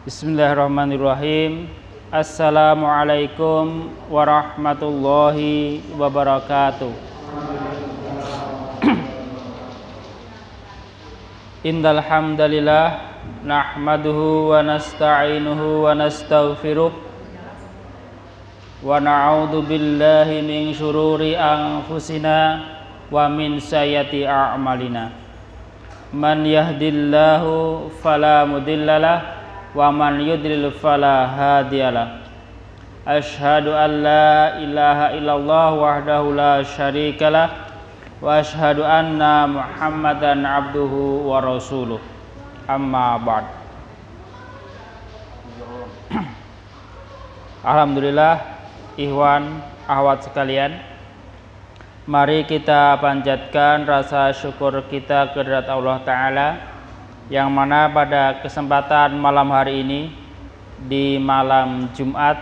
Bismillahirrahmanirrahim. Assalamualaikum warahmatullahi wabarakatuh. Innal hamdalillah nahmaduhu wa nasta'inuhu wa nastaghfiruh wa na'udzu billahi min syururi anfusina wa min sayyiati a'malina. Man yahdillahu fala mudhillalah wa man yudlil fala hadiyalah. Asyhadu an la ilaha illallah wahdahu la syarikalah wa asyhadu anna Muhammadan abduhu wa rasuluh. Amma ba'd. Alhamdulillah, ikhwan akhwat sekalian, mari kita panjatkan rasa syukur kita kehadirat Allah Ta'ala, yang mana pada kesempatan malam hari ini, di malam Jumat,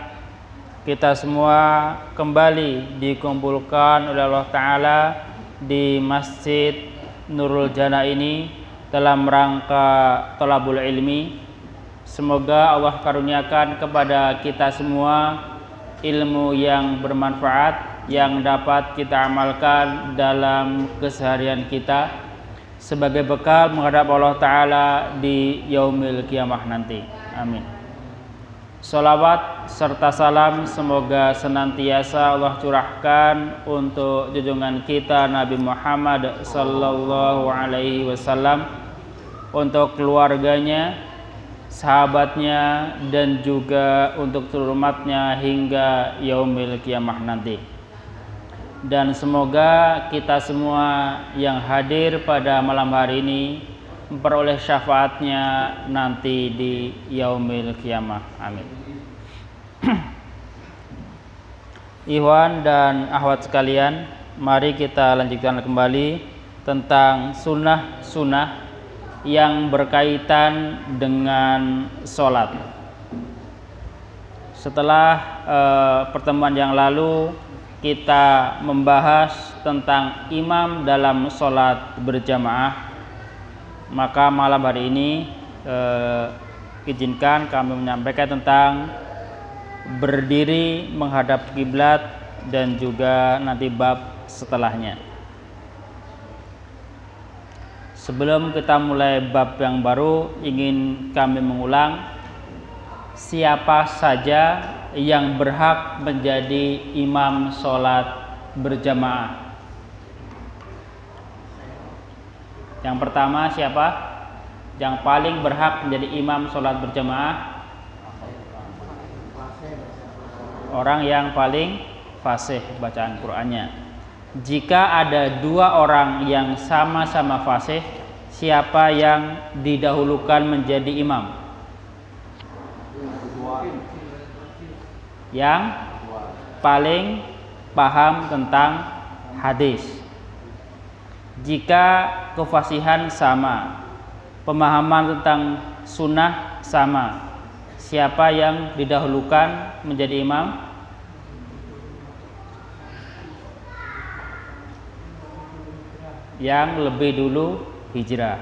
kita semua kembali dikumpulkan oleh Allah Ta'ala di Masjid Nurul Jannah ini dalam rangka thalabul ilmi. Semoga Allah karuniakan kepada kita semua ilmu yang bermanfaat, yang dapat kita amalkan dalam keseharian kita sebagai bekal menghadap Allah Ta'ala di yaumil kiamah nanti. Amin. Salawat serta salam semoga senantiasa Allah curahkan untuk junjungan kita Nabi Muhammad sallallahu alaihi wasallam, untuk keluarganya, sahabatnya, dan juga untuk seluruh umatnya hingga yaumil kiamah nanti. Dan semoga kita semua yang hadir pada malam hari ini memperoleh syafaatnya nanti di yaumil kiamah. Amin. Ikhwan dan akhwat sekalian, mari kita lanjutkan kembali tentang sunnah-sunnah yang berkaitan dengan sholat. Setelah pertemuan yang lalu kita membahas tentang imam dalam sholat berjamaah, maka malam hari ini izinkan kami menyampaikan tentang berdiri menghadap kiblat dan juga nanti bab setelahnya. Sebelum kita mulai bab yang baru, ingin kami mengulang siapa saja yang berhak menjadi imam sholat berjamaah. Yang pertama siapa? Yang paling berhak menjadi imam sholat berjamaah? Orang yang paling fasih bacaan Qur'annya. Jika ada dua orang yang sama-sama fasih, siapa yang didahulukan menjadi imam? Yang paling paham tentang hadis. Jika kefasihan sama, pemahaman tentang sunnah sama, siapa yang didahulukan menjadi imam? Yang lebih dulu hijrah.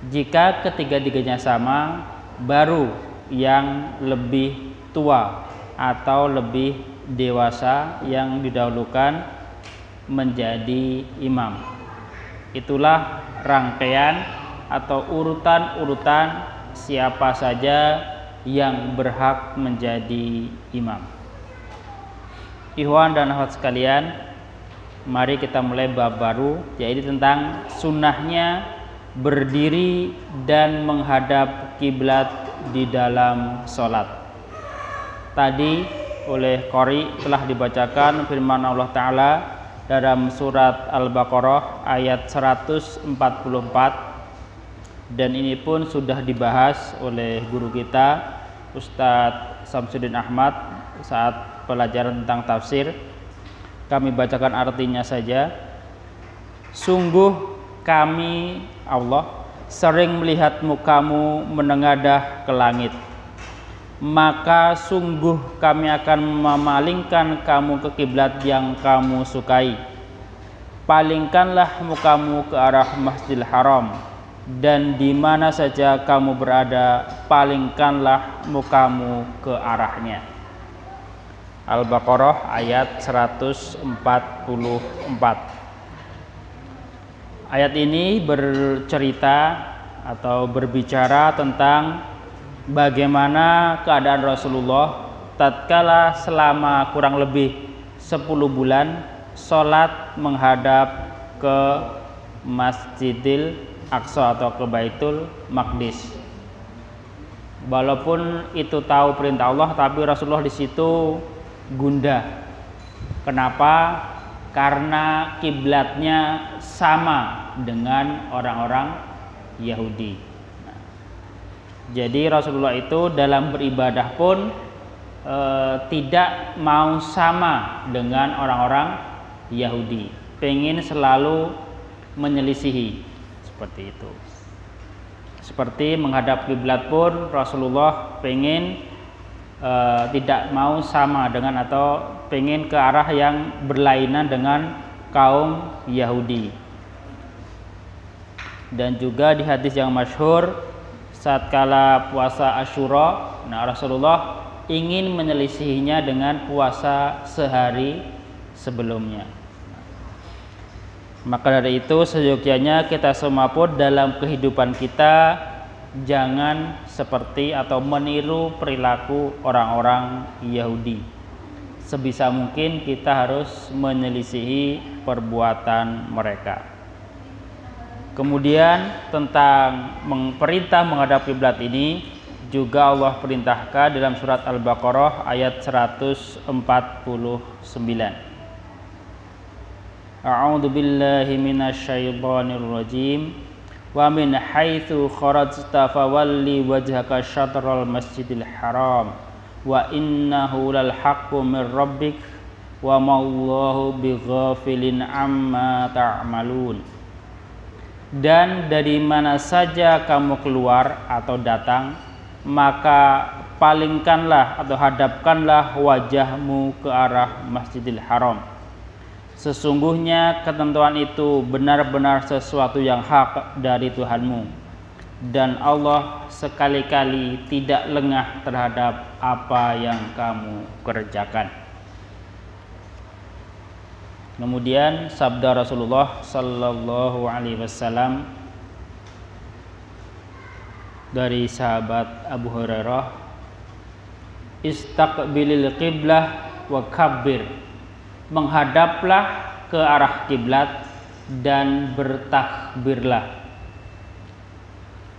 Jika ketiga-tiganya sama, baru yang lebih tua atau lebih dewasa yang didahulukan menjadi imam. Itulah rangkaian atau urutan-urutan siapa saja yang berhak menjadi imam. Ikhwan dan akhwat sekalian, mari kita mulai bab baru, yaitu tentang sunnahnya berdiri dan menghadap kiblat di dalam sholat. Tadi oleh qari telah dibacakan firman Allah Ta'ala dalam surat Al-Baqarah ayat 144, dan ini pun sudah dibahas oleh guru kita Ustadz Samsuddin Ahmad saat pelajaran tentang tafsir. Kami bacakan artinya saja. Sungguh kami Allah sering melihat mukamu menengadah ke langit, maka sungguh kami akan memalingkan kamu ke kiblat yang kamu sukai. Palingkanlah mukamu ke arah Masjidil Haram, dan di mana saja kamu berada, palingkanlah mukamu ke arahnya. Al-Baqarah ayat 144. Ayat ini bercerita atau berbicara tentang bagaimana keadaan Rasulullah tatkala selama kurang lebih 10 bulan sholat menghadap ke Masjidil Aqsa atau ke Baitul Maqdis. Walaupun itu tahu perintah Allah, tapi Rasulullah di situ gundah. Kenapa? Karena kiblatnya sama dengan orang-orang Yahudi. Jadi Rasulullah itu dalam beribadah pun tidak mau sama dengan orang-orang Yahudi, pengen selalu menyelisihi seperti itu. Seperti menghadap kiblat pun Rasulullah pengen tidak mau sama dengan atau pengen ke arah yang berlainan dengan kaum Yahudi. Dan juga di hadis yang masyhur saat kala puasa Asyura, Rasulullah ingin menyelisihinya dengan puasa sehari sebelumnya. Maka dari itu seyogyanya kita semua pun dalam kehidupan kita jangan seperti atau meniru perilaku orang-orang Yahudi. Sebisa mungkin kita harus menyelisihi perbuatan mereka. Kemudian tentang perintah menghadap kiblat ini juga Allah perintahkan dalam surat Al-Baqarah ayat 149. A'udzu billahi minasyaitonir rajim. Wa min haitsu kharajta fawalli wajhaka syatral masjidil haram wa innahu lal haqqu mir rabbik wa mallahu bighafilin amma ta'malun. Dan dari mana saja kamu keluar atau datang, maka palingkanlah atau hadapkanlah wajahmu ke arah Masjidil Haram. Sesungguhnya ketentuan itu benar-benar sesuatu yang hak dari Tuhanmu, dan Allah sekali-kali tidak lengah terhadap apa yang kamu kerjakan. Kemudian sabda Rasulullah sallallahu alaihi wasallam dari sahabat Abu Hurairah, istaqbilil qiblah wa kabbir, menghadaplah ke arah kiblat dan bertakbirlah.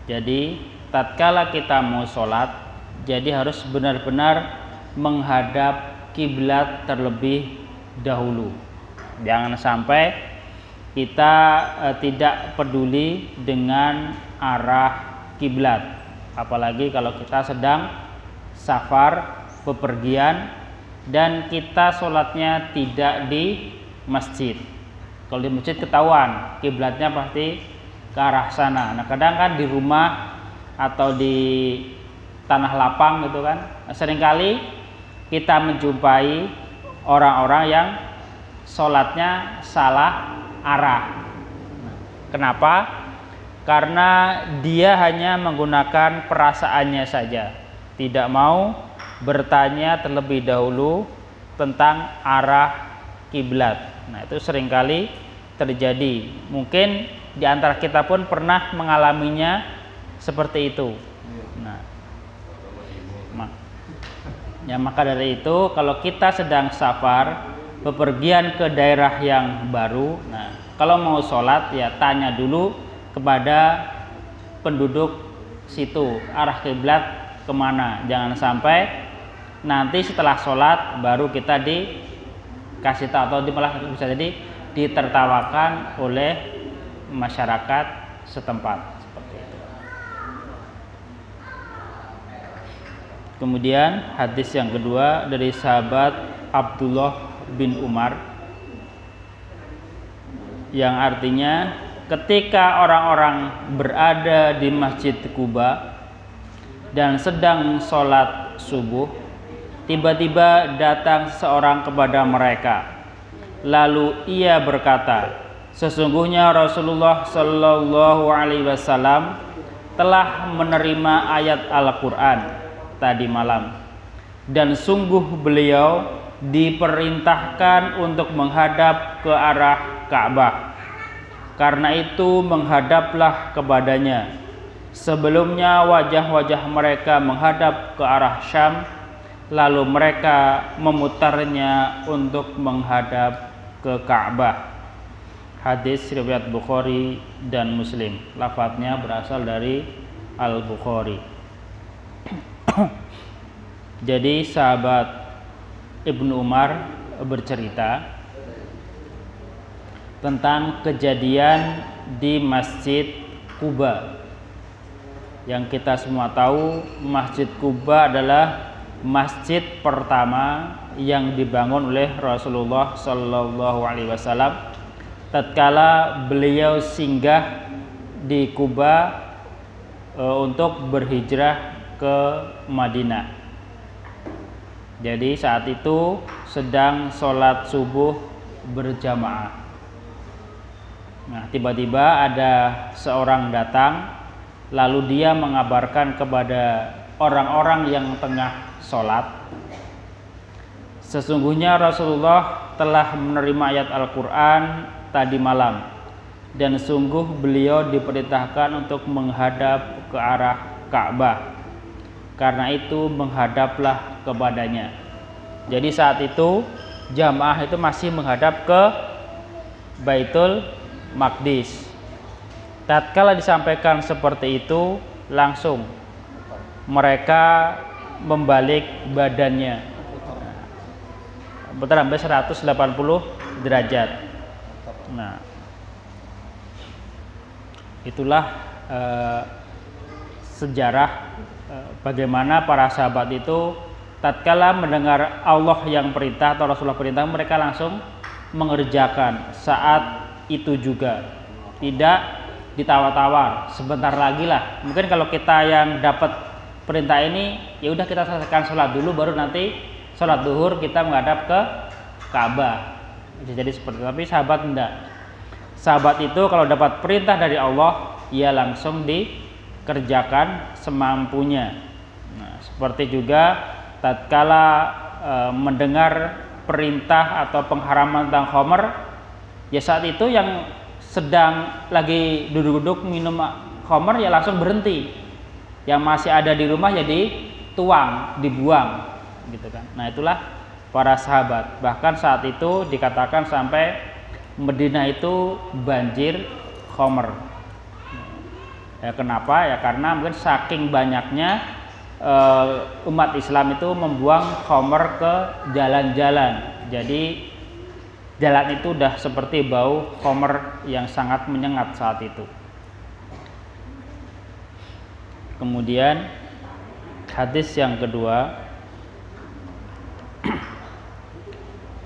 Jadi tatkala kita mau sholat, jadi harus benar-benar menghadap kiblat terlebih dahulu. Jangan sampai kita tidak peduli dengan arah kiblat, apalagi kalau kita sedang safar bepergian dan kita sholatnya tidak di masjid. Kalau di masjid ketahuan kiblatnya pasti ke arah sana. Nah kadang kan di rumah atau di tanah lapang gitu kan, seringkali kita menjumpai orang-orang yang sholatnya salah arah. Kenapa? Karena dia hanya menggunakan perasaannya saja, tidak mau bertanya terlebih dahulu tentang arah kiblat. Nah itu seringkali terjadi. Mungkin di antara kita pun pernah mengalaminya seperti itu. Maka dari itu kalau kita sedang safar bepergian ke daerah yang baru, nah kalau mau sholat ya tanya dulu kepada penduduk situ arah kiblat kemana. Jangan sampai nanti setelah sholat baru kita dikasih tahu atau malah bisa jadi ditertawakan oleh masyarakat setempat seperti itu. Kemudian hadis yang kedua dari sahabat Abdullah bin Umar yang artinya ketika orang-orang berada di Masjid Quba dan sedang sholat subuh, tiba-tiba datang seorang kepada mereka, lalu ia berkata, Sesungguhnya Rasulullah Shallallahu Alaihi Wasallam telah menerima ayat Al-Quran tadi malam, dan sungguh beliau diperintahkan untuk menghadap ke arah Ka'bah. Karena itu menghadaplah kepadanya. Sebelumnya wajah-wajah mereka menghadap ke arah Syam, lalu mereka memutarnya untuk menghadap ke Ka'bah. Hadis riwayat Bukhari dan Muslim. Lafadznya berasal dari Al-Bukhari. Jadi sahabat Ibnu Umar bercerita tentang kejadian di Masjid Quba. Yang kita semua tahu, Masjid Quba adalah masjid pertama yang dibangun oleh Rasulullah Shallallahu Alaihi Wasallam tatkala beliau singgah di Quba untuk berhijrah ke Madinah. Jadi saat itu sedang sholat subuh berjamaah. Nah, tiba-tiba ada seorang datang, lalu dia mengabarkan kepada orang-orang yang tengah sholat, sesungguhnya Rasulullah telah menerima ayat Al-Quran tadi malam, dan sungguh beliau diperintahkan untuk menghadap ke arah Ka'bah. Karena itu menghadaplah kepadanya. Jadi saat itu jamaah itu masih menghadap ke Baitul Maqdis. Tatkala disampaikan seperti itu, langsung mereka membalik badannya, putar sampai 180 derajat. Nah, itulah sejarah bagaimana para sahabat itu tatkala mendengar Allah yang perintah atau Rasulullah perintah, mereka langsung mengerjakan saat itu juga, tidak ditawar-tawar. Sebentar lagi lah, mungkin kalau kita yang dapat perintah ini, ya udah kita selesaikan sholat dulu, baru nanti sholat duhur kita menghadap ke Ka'bah. Jadi seperti itu. Tapi sahabat enggak. Sahabat itu kalau dapat perintah dari Allah, ia langsung dikerjakan semampunya. Nah, seperti juga tatkala mendengar perintah atau pengharaman tentang khamr, ya saat itu yang sedang lagi duduk-duduk minum khamr ya langsung berhenti. Yang masih ada di rumah ya dituang, dibuang, gitu kan. Nah, itulah para sahabat. Bahkan saat itu dikatakan sampai Madinah itu banjir khamr. Ya, kenapa? Ya karena mungkin saking banyaknya umat Islam itu membuang khamr ke jalan-jalan. Jadi jalan itu udah seperti bau khamr yang sangat menyengat saat itu. Kemudian hadis yang kedua,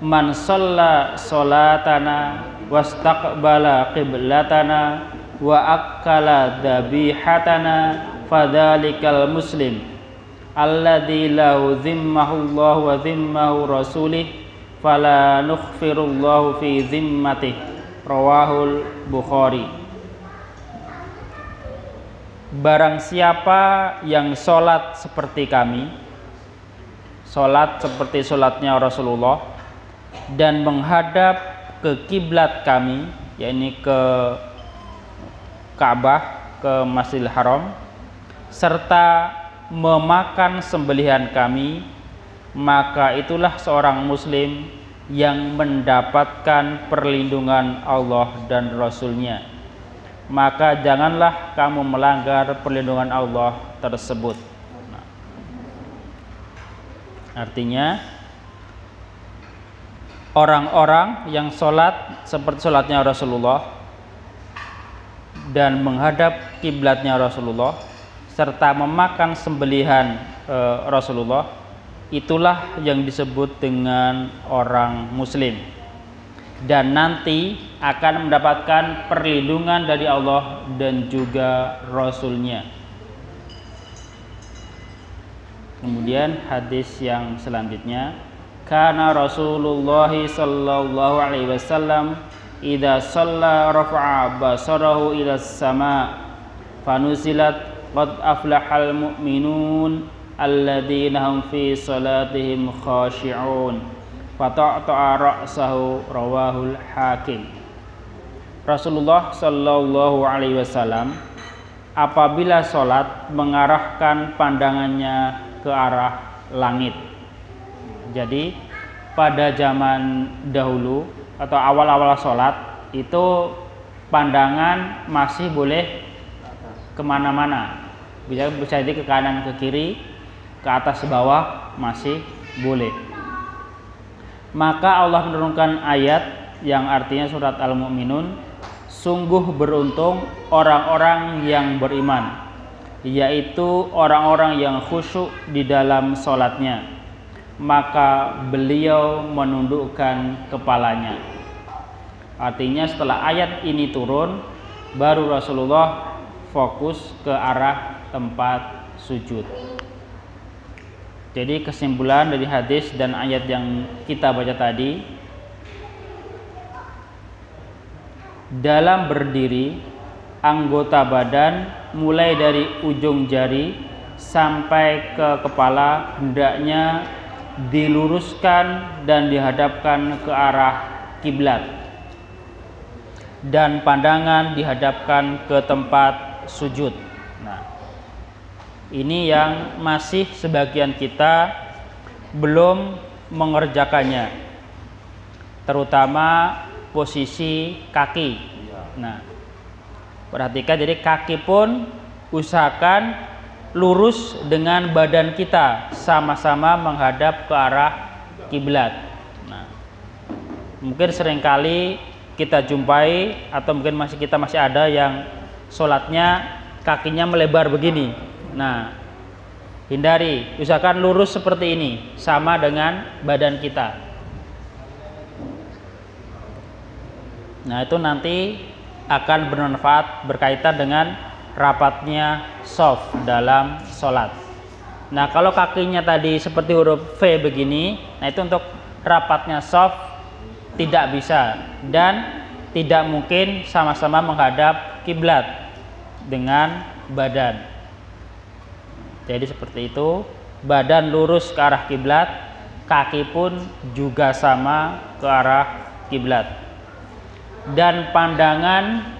man shalla sholatana wastaqbala qiblatana wa akala dhabihatana fadzalikal muslim alladzi lahu zimmahullahu wa zimmahu rasulih fala nukhfirullahu fi zimmatih. Rawahul Bukhari. Barang siapa yang sholat seperti kami, sholat seperti sholatnya Rasulullah, dan menghadap ke kiblat kami, yakni ke Ka'bah, ke Masjidil Haram, serta memakan sembelihan kami, maka itulah seorang muslim yang mendapatkan perlindungan Allah dan Rasul-Nya. Maka janganlah kamu melanggar perlindungan Allah tersebut. Nah, artinya orang-orang yang sholat seperti sholatnya Rasulullah dan menghadap kiblatnya Rasulullah serta memakan sembelihan Rasulullah, itulah yang disebut dengan orang muslim, dan nanti akan mendapatkan perlindungan dari Allah dan juga Rasul-Nya. Kemudian hadis yang selanjutnya, kana Rasulullah sallallahu alaihi wasallam idza shalla rafa'a basarahu ila sama fanuzilat qad aflahal mu'minun alladzina hum fi salatihim khashi'un fata'ta'a ra'sahu rawahul Hakim. Rasulullah sallallahu alaihi wasallam apabila sholat mengarahkan pandangannya ke arah langit. Jadi pada zaman dahulu atau awal-awal sholat itu pandangan masih boleh kemana-mana, bisa jadi ke kanan ke kiri, ke atas ke bawah masih boleh. Maka Allah menurunkan ayat yang artinya surat Al-Mu'minun, sungguh beruntung orang-orang yang beriman, yaitu orang-orang yang khusyuk di dalam sholatnya, maka beliau menundukkan kepalanya. Artinya setelah ayat ini turun, baru Rasulullah fokus ke arah tempat sujud. Jadi kesimpulan dari hadis dan ayat yang kita baca tadi, dalam berdiri anggota badan mulai dari ujung jari sampai ke kepala hendaknya diluruskan dan dihadapkan ke arah kiblat, dan pandangan dihadapkan ke tempat sujud. Nah, ini yang masih sebagian kita belum mengerjakannya, terutama posisi kaki. Nah, perhatikan, jadi kaki pun usahakan lurus dengan badan kita, sama-sama menghadap ke arah kiblat. Nah, mungkin seringkali kita jumpai atau mungkin kita masih ada yang sholatnya kakinya melebar begini. Nah, hindari, usahakan lurus seperti ini, sama dengan badan kita. Nah, itu nanti akan bermanfaat berkaitan dengan rapatnya shaf dalam sholat. Nah, kalau kakinya tadi seperti huruf V begini, nah itu untuk rapatnya shaf tidak bisa dan tidak mungkin sama-sama menghadap kiblat dengan badan. Jadi seperti itu, badan lurus ke arah kiblat, kaki pun juga sama ke arah kiblat, dan pandangan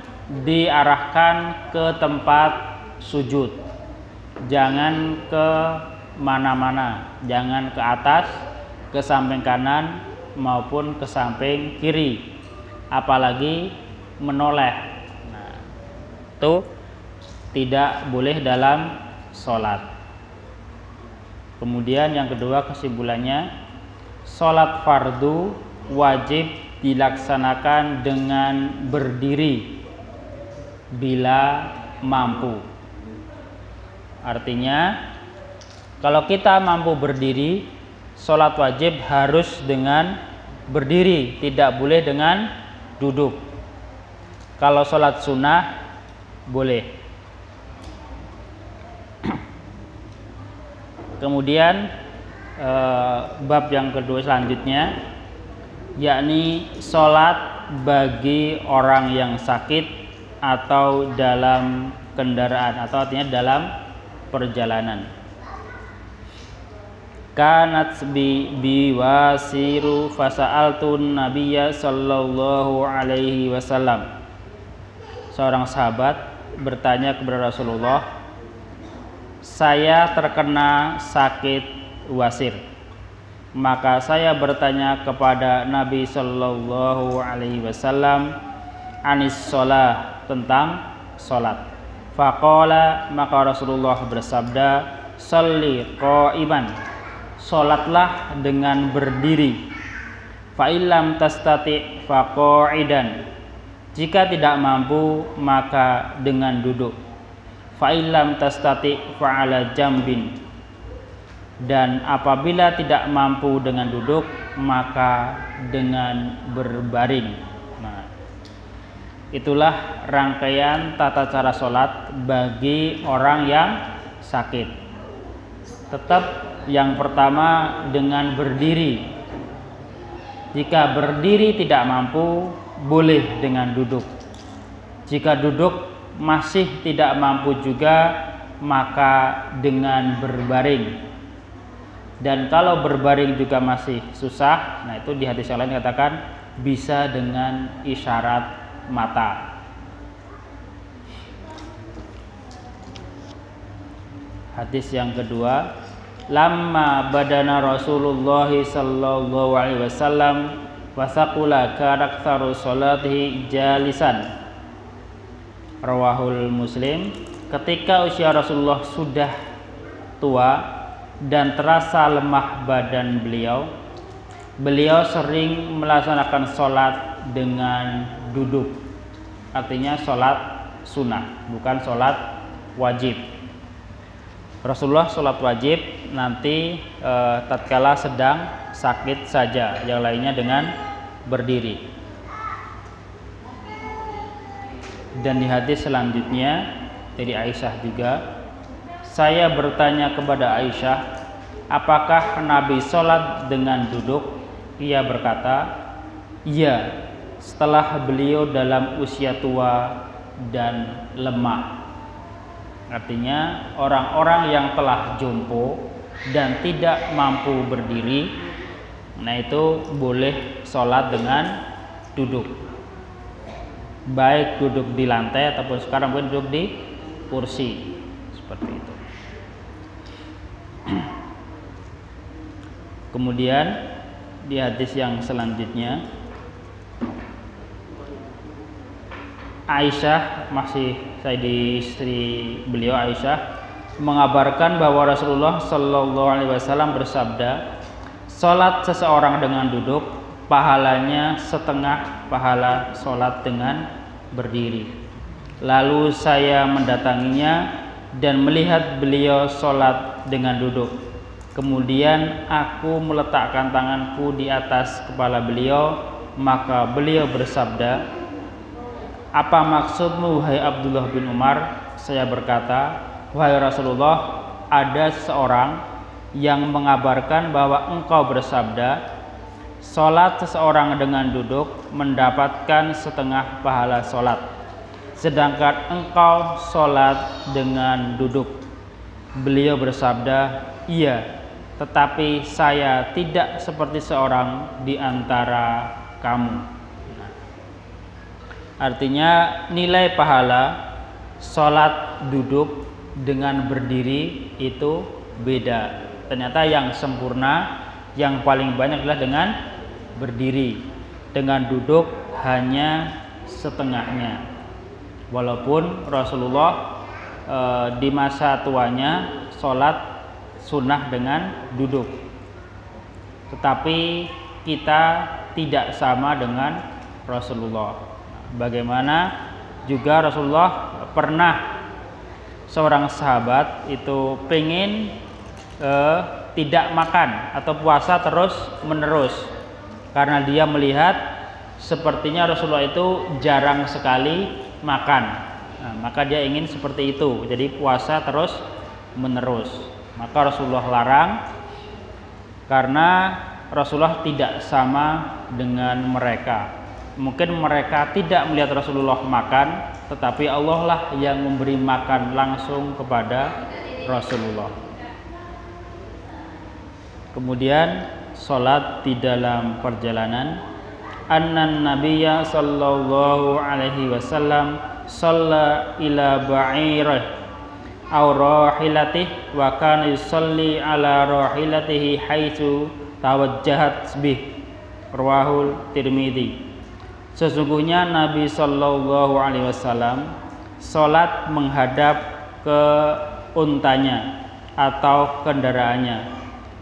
diarahkan ke tempat sujud, jangan ke mana-mana, jangan ke atas, ke samping kanan maupun ke samping kiri, apalagi menoleh. Nah, itu tidak boleh dalam sholat. Kemudian yang kedua kesimpulannya, sholat fardu wajib dilaksanakan dengan berdiri bila mampu. Artinya kalau kita mampu berdiri, sholat wajib harus dengan berdiri, tidak boleh dengan duduk. Kalau sholat sunnah boleh. Kemudian bab yang kedua selanjutnya, yakni sholat bagi orang yang sakit atau dalam kendaraan, atau artinya dalam perjalanan. Kanat biwasiru fasa'altun nabiyya sallallahu alaihi wasallam. Seorang sahabat bertanya kepada Rasulullah, saya terkena sakit wasir. Maka saya bertanya kepada Nabi sallallahu alaihi wasallam anis sholah, tentang sholat. Faqala, maka Rasulullah bersabda, sholli qa'iman, sholatlah dengan berdiri. Fa illam tastati faqa'idan, jika tidak mampu maka dengan duduk. Fa illam tastati fa'ala jambin, dan apabila tidak mampu dengan duduk maka dengan berbaring. Nah, itulah rangkaian tata cara sholat bagi orang yang sakit. Tetap yang pertama dengan berdiri. Jika berdiri tidak mampu, boleh dengan duduk. Jika duduk masih tidak mampu juga, maka dengan berbaring. Dan kalau berbaring juga masih susah, nah itu di hadis yang lain katakan bisa dengan isyarat mata. Hadis yang kedua, lamma badana Rasulullah sallallahu alaihi wasallam wasaqula karaktaru salatihi jalisan. Rawahul Muslim. Ketika usia Rasulullah sudah tua dan terasa lemah badan beliau, beliau sering melaksanakan sholat dengan duduk. Artinya sholat sunnah, bukan sholat wajib. Rasulullah sholat wajib nanti tatkala sedang sakit saja, yang lainnya dengan berdiri. Dan di hadis selanjutnya dari Aisyah juga, saya bertanya kepada Aisyah, apakah Nabi sholat dengan duduk? Ia berkata, iya, setelah beliau dalam usia tua dan lemah. Artinya orang-orang yang telah jompo dan tidak mampu berdiri, nah itu boleh sholat dengan duduk. Baik duduk di lantai ataupun sekarang pun duduk di kursi, seperti itu. Kemudian di hadis yang selanjutnya, Aisyah, masih saya di istri beliau Aisyah, mengabarkan bahwa Rasulullah Shallallahu Alaihi Wasallam bersabda, sholat seseorang dengan duduk pahalanya setengah pahala sholat dengan berdiri. Lalu saya mendatanginya dan melihat beliau sholat dengan duduk. Kemudian aku meletakkan tanganku di atas kepala beliau, maka beliau bersabda, apa maksudmu wahai Abdullah bin Umar? Saya berkata, wahai Rasulullah, ada seseorang yang mengabarkan bahwa engkau bersabda, sholat seseorang dengan duduk mendapatkan setengah pahala sholat, sedangkan engkau sholat dengan duduk. Beliau bersabda, iya, tetapi saya tidak seperti seorang di antara kamu. Artinya nilai pahala sholat duduk dengan berdiri itu beda. Ternyata yang sempurna, yang paling banyak adalah dengan berdiri. Dengan duduk hanya setengahnya. Walaupun Rasulullah di masa tuanya sholat sunnah dengan duduk, tetapi kita tidak sama dengan Rasulullah. Bagaimana juga Rasulullah pernah seorang sahabat itu pengen tidak makan atau puasa terus menerus, karena dia melihat sepertinya Rasulullah itu jarang sekali makan. Nah, maka dia ingin seperti itu, jadi puasa terus menerus. Maka Rasulullah larang, karena Rasulullah tidak sama dengan mereka. Mungkin mereka tidak melihat Rasulullah makan, tetapi Allah lah yang memberi makan langsung kepada Rasulullah. Kemudian sholat di dalam perjalanan. Annan Nabiyya sallallahu alaihi wasallam shalla ila ba'irih aw rahilatih wa kana yusalli ala rahilatihi haitsu tawajjahat bih. Rawahul Tirmidzi. Sesungguhnya Nabi Shallallahu Alaihi Wasallam sholat menghadap ke untanya atau kendaraannya,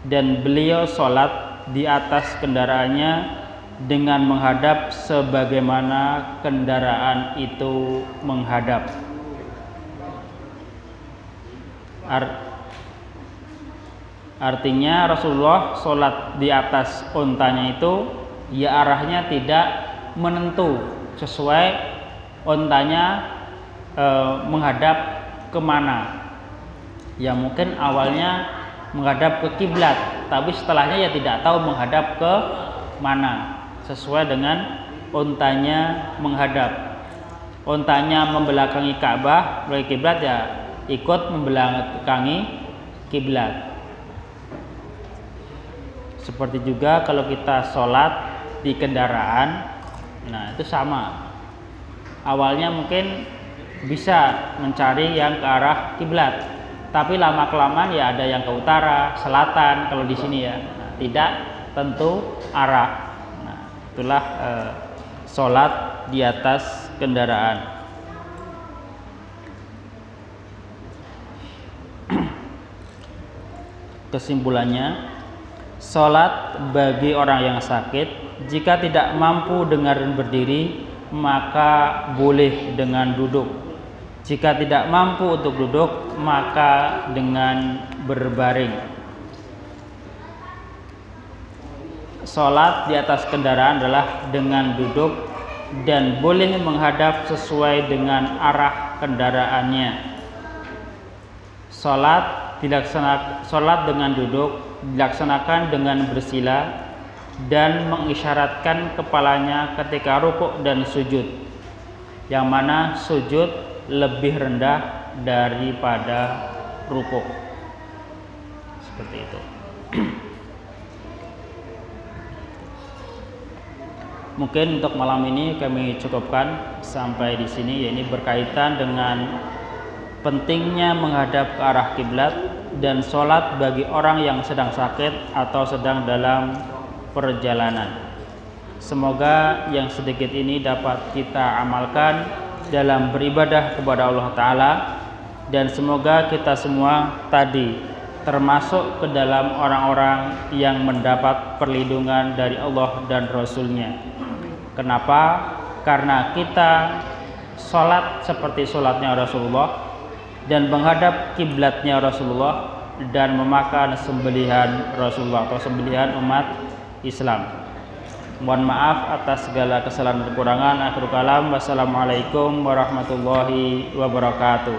dan beliau sholat di atas kendaraannya dengan menghadap sebagaimana kendaraan itu menghadap. Artinya Rasulullah sholat di atas untanya itu ya arahnya tidak menentu, sesuai untanya menghadap kemana. Ya mungkin awalnya menghadap ke kiblat, tapi setelahnya ya tidak tahu menghadap ke mana, sesuai dengan untanya menghadap. Untanya membelakangi Ka'bah, belakangi kiblat ya ikut membelakangi kiblat. Seperti juga kalau kita sholat di kendaraan, nah itu sama. Awalnya mungkin bisa mencari yang ke arah kiblat, tapi lama kelamaan ya ada yang ke utara, selatan kalau di sini ya. Nah, tidak tentu arah. Nah, itulah sholat di atas kendaraan. Kesimpulannya, sholat bagi orang yang sakit jika tidak mampu dengan berdiri maka boleh dengan duduk. Jika tidak mampu untuk duduk maka dengan berbaring. Sholat di atas kendaraan adalah dengan duduk dan boleh menghadap sesuai dengan arah kendaraannya. Sholat dengan duduk dilaksanakan dengan bersila dan mengisyaratkan kepalanya ketika rukuk dan sujud, yang mana sujud lebih rendah daripada rukuk. Seperti itu. Mungkin untuk malam ini kami cukupkan sampai di sini, yaitu berkaitan dengan pentingnya menghadap ke arah kiblat dan sholat bagi orang yang sedang sakit atau sedang dalam perjalanan. Semoga yang sedikit ini dapat kita amalkan dalam beribadah kepada Allah Ta'ala, dan semoga kita semua tadi termasuk ke dalam orang-orang yang mendapat perlindungan dari Allah dan Rasul-Nya. Kenapa? Karena kita sholat seperti sholatnya Rasulullah dan menghadap kiblatnya Rasulullah dan memakan sembelihan Rasulullah atau sembelihan umat Islam. Mohon maaf atas segala kesalahan dan kekurangan. Akhirul kalam. Wassalamualaikum warahmatullahi wabarakatuh.